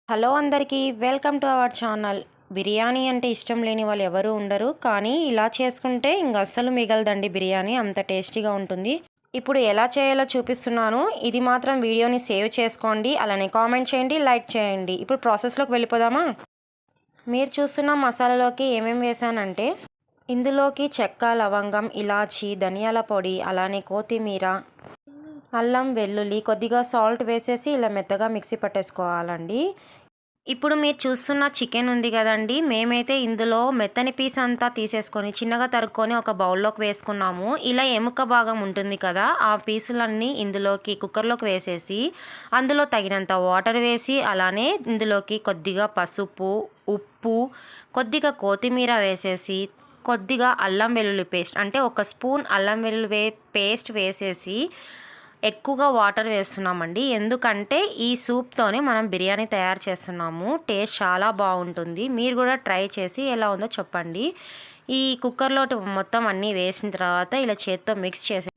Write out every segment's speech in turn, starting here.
Hello అందరికీ welcome to our channel. Biryani అంటే ఇష్టం లేని వాళ్ళు ఎవరు ఉండరు, కానీ ఇలా చేసుకుంటే ఇంక అస్సలు మిగలదండి. బిర్యానీ అంత టేస్టీగా ఉంటుంది. ఇప్పుడు ఎలా చేయాలో చూపిస్తున్నాను. ఇది మాత్రం వీడియోని సేవ్ చేసుకోండి, అలానే కామెంట్ చేయండి, లైక్ చేయండి. ఇప్పుడు ప్రాసెస్లోకి వెళ్ళిపోదామా? మీరు చూస్తున్న మసాలాలోకి ఏమేమి వేసానంటే, ఇందులోకి చెక్క, లవంగం, ఇలాచి, ధనియాల పొడి, అలానే కొత్తిమీర, అల్లం, వెల్లుల్లి, కొద్దిగా సాల్ట్ వేసేసి ఇలా మెత్తగా మిక్సీ పట్టేసుకోవాలండి. ఇప్పుడు మీరు చూస్తున్న చికెన్ ఉంది కదండి, మేమైతే ఇందులో మెత్తని పీస్ అంతా తీసేసుకొని చిన్నగా తరుక్కొని ఒక బౌల్లోకి వేసుకున్నాము. ఇలా ఎముక భాగం ఉంటుంది కదా, ఆ పీసులన్నీ ఇందులోకి కుక్కర్లోకి వేసేసి అందులో తగినంత వాటర్ వేసి, అలానే ఇందులోకి కొద్దిగా పసుపు, ఉప్పు, కొద్దిగా కొత్తిమీర వేసేసి, కొద్దిగా అల్లం వెల్లుల్లి పేస్ట్ అంటే ఒక స్పూన్ అల్లం వెల్లుల్లి పేస్ట్ వేసేసి ఎక్కువగా వాటర్ వేస్తున్నామండి. ఎందుకంటే ఈ సూప్తోనే మనం బిర్యానీ తయారు చేస్తున్నాము. టేస్ట్ చాలా బాగుంటుంది. మీరు కూడా ట్రై చేసి ఎలా ఉందో చెప్పండి. ఈ కుక్కర్లో మొత్తం అన్నీ వేసిన తర్వాత ఇలా చేత్తో మిక్స్ చేసి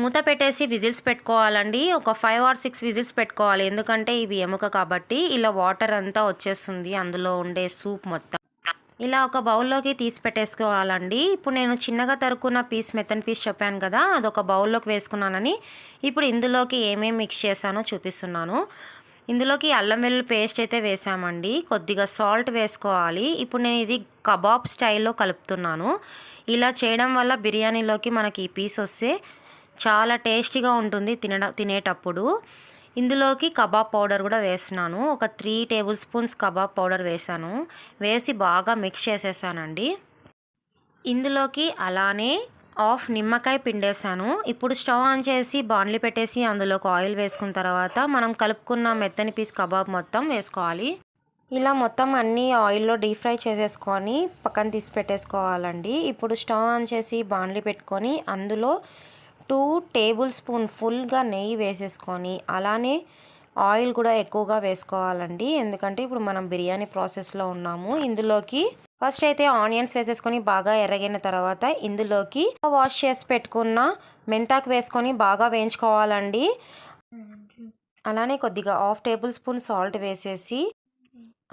మూత పెట్టేసి విజిల్స్ పెట్టుకోవాలండి. ఒక 5 or 6 విజిల్స్ పెట్టుకోవాలి. ఎందుకంటే ఇవి ఎముక కాబట్టి ఇలా వాటర్ అంతా వచ్చేస్తుంది అందులో ఉండే సూప్ మొత్తం. ఇలా ఒక బౌల్లోకి తీసి పెట్టేసుకోవాలండి. ఇప్పుడు నేను చిన్నగా తరుక్కున్న మెత్తని పీస్ చెప్పాను కదా, అదొక బౌల్లోకి వేసుకున్నానని. ఇప్పుడు ఇందులోకి ఏమేమి మిక్స్ చేశానో చూపిస్తున్నాను. ఇందులోకి అల్లం వెల్లుల్లి పేస్ట్ అయితే వేసామండి. కొద్దిగా సాల్ట్ వేసుకోవాలి. ఇప్పుడు నేను ఇది కబాబ్ స్టైల్లో కలుపుతున్నాను. ఇలా చేయడం వల్ల బిర్యానీలోకి మనకి ఈ పీస్ వస్తే చాలా టేస్టీగా ఉంటుంది తినేటప్పుడు. ఇందులోకి కబాబ్ పౌడర్ కూడా వేస్తున్నాను. ఒక 3 టేబుల్ స్పూన్స్ కబాబ్ పౌడర్ వేసాను. వేసి బాగా మిక్స్ చేసేసానండి. ఇందులోకి అలానే హాఫ్ నిమ్మకాయ పిండేసాను. ఇప్పుడు స్టవ్ ఆన్ చేసి బాండ్లీ పెట్టేసి అందులోకి ఆయిల్ వేసుకున్న తర్వాత మనం కలుపుకున్న మెత్తని పీస్ కబాబ్ మొత్తం వేసుకోవాలి. ఇలా మొత్తం అన్నీ ఆయిల్లో డీప్ ఫ్రై చేసేసుకొని పక్కన తీసి పెట్టేసుకోవాలండి. ఇప్పుడు స్టవ్ ఆన్ చేసి బాండ్లీ పెట్టుకొని అందులో 2 టేబుల్ స్పూన్ ఫుల్గా నెయ్యి వేసేసుకొని, అలానే ఆయిల్ కూడా ఎక్కువగా వేసుకోవాలండి. ఎందుకంటే ఇప్పుడు మనం బిర్యానీ ప్రాసెస్లో ఉన్నాము. ఇందులోకి ఫస్ట్ అయితే ఆనియన్స్ వేసేసుకొని బాగా ఎర్రగిన తర్వాత ఇందులోకి వాష్ చేసి పెట్టుకున్న మెంతాకు వేసుకొని బాగా వేయించుకోవాలండి. అలానే కొద్దిగా హాఫ్ టేబుల్ స్పూన్ సాల్ట్ వేసేసి,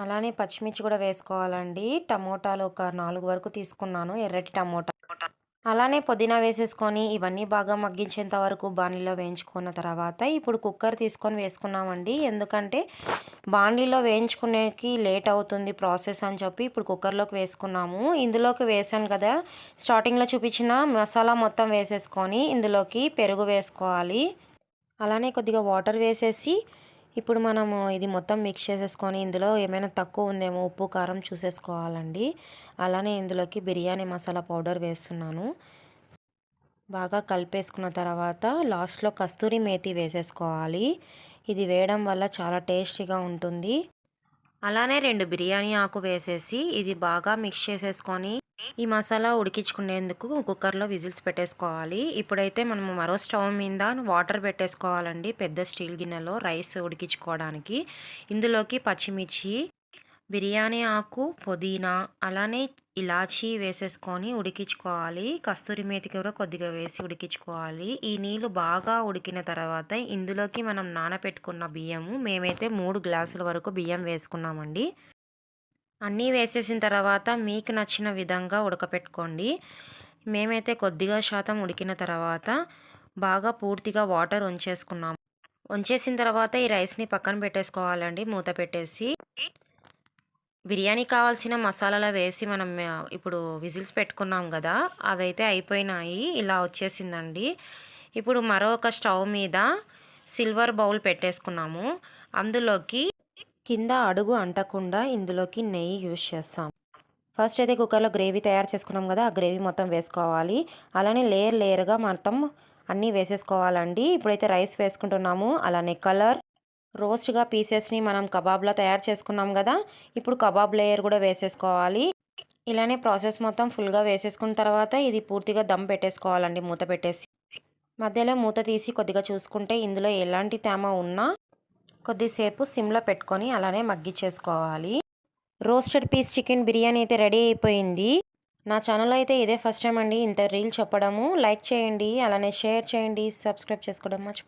అలానే పచ్చిమిర్చి కూడా వేసుకోవాలండి. టమోటాలు ఒక 4 వరకు తీసుకున్నాను, ఎర్రటి టమోటా. అలానే పుదీనా వేసేసుకొని ఇవన్నీ బాగా మగ్గించేంత వరకు బాణీలో వేయించుకున్న తర్వాత ఇప్పుడు కుక్కర్ తీసుకొని వేసుకున్నామండి. ఎందుకంటే బాణీలో వేయించుకునేకి లేట్ అవుతుంది ప్రాసెస్ అని చెప్పి ఇప్పుడు కుక్కర్లోకి వేసుకున్నాము. ఇందులోకి వేసాను కదా, స్టార్టింగ్లో చూపించిన మసాలా మొత్తం వేసేసుకొని ఇందులోకి పెరుగు వేసుకోవాలి. అలానే కొద్దిగా వాటర్ వేసేసి ఇప్పుడు మనము ఇది మొత్తం మిక్స్ చేసేసుకొని ఇందులో ఏమైనా తక్కువ ఉందేమో ఉప్పు కారం చూసేసుకోవాలండి. అలానే ఇందులోకి బిర్యానీ మసాలా పౌడర్ వేస్తున్నాను. బాగా కలిపేసుకున్న తర్వాత లాస్ట్లో కస్తూరి మేతి వేసేసుకోవాలి. ఇది వేయడం వల్ల చాలా టేస్టీగా ఉంటుంది. అలానే 2 బిర్యానీ ఆకు వేసేసి ఇది బాగా మిక్స్ చేసేసుకొని ఈ మసాలా ఉడికించుకునేందుకు కుక్కర్లో విజిల్స్ పెట్టేసుకోవాలి. ఇప్పుడైతే మనము మరో స్టవ్ మీద వాటర్ పెట్టేసుకోవాలండి, పెద్ద స్టీల్ గిన్నెలో రైస్ ఉడికించుకోవడానికి. ఇందులోకి పచ్చిమిర్చి, బిర్యానీ ఆకు, పుదీనా, అలానే ఇలాచీ వేసేసుకొని ఉడికించుకోవాలి. కస్తూరి మేతి కూడా కొద్దిగా వేసి ఉడికించుకోవాలి. ఈ నీళ్ళు బాగా ఉడికిన తర్వాత ఇందులోకి మనం నానబెట్టుకున్న బియ్యము, మేమైతే 3 గ్లాసుల వరకు బియ్యం వేసుకున్నామండి. అన్నీ వేసేసిన తర్వాత మీకు నచ్చిన విధంగా ఉడకపెట్టుకోండి. మేమైతే కొద్దిగా శాతం ఉడికిన తర్వాత బాగా పూర్తిగా వాటర్ వంచేసుకున్నాము. వంచేసిన తర్వాత ఈ రైస్ని పక్కన పెట్టేసుకోవాలండి మూత పెట్టేసి. బిర్యానీ కావాల్సిన మసాలాలు వేసి మనం ఇప్పుడు విజిల్స్ పెట్టుకున్నాం కదా, అవైతే అయిపోయినాయి. ఇలా వచ్చేసిందండి. ఇప్పుడు మరొక స్టవ్ మీద సిల్వర్ బౌల్ పెట్టేసుకున్నాము. అందులోకి కింద అడుగు అంటకుండా ఇందులోకి నెయ్యి యూజ్ చేస్తాం. ఫస్ట్ అయితే కుక్కర్లో గ్రేవీ తయారు చేసుకున్నాం కదా, ఆ గ్రేవీ మొత్తం వేసుకోవాలి. అలానే లేయర్గా మొత్తం అన్నీ వేసేసుకోవాలండి. ఇప్పుడైతే రైస్ వేసుకుంటున్నాము. అలానే కలర్, రోస్ట్గా పీసెస్ని మనం కబాబ్లా తయారు చేసుకున్నాం కదా, ఇప్పుడు కబాబ్ లేయర్ కూడా వేసేసుకోవాలి. ఇలానే ప్రాసెస్ మొత్తం ఫుల్గా వేసేసుకున్న తర్వాత ఇది పూర్తిగా దమ్ పెట్టేసుకోవాలండి మూత పెట్టేసి. మధ్యలో మూత తీసి కొద్దిగా చూసుకుంటే ఇందులో ఎలాంటి తేమ ఉన్నా కొద్దిసేపు సిమ్లో పెట్టుకొని అలానే మగ్గిచ్చేసుకోవాలి. రోస్టెడ్ పీస్ చికెన్ బిర్యానీ అయితే రెడీ అయిపోయింది. నా ఛానల్లో అయితే ఇదే ఫస్ట్ టైం అండి ఇంత రీల్ చెప్పడము. లైక్ చేయండి, అలానే షేర్ చేయండి, సబ్స్క్రైబ్ చేసుకోవడం మర్చిపోండి.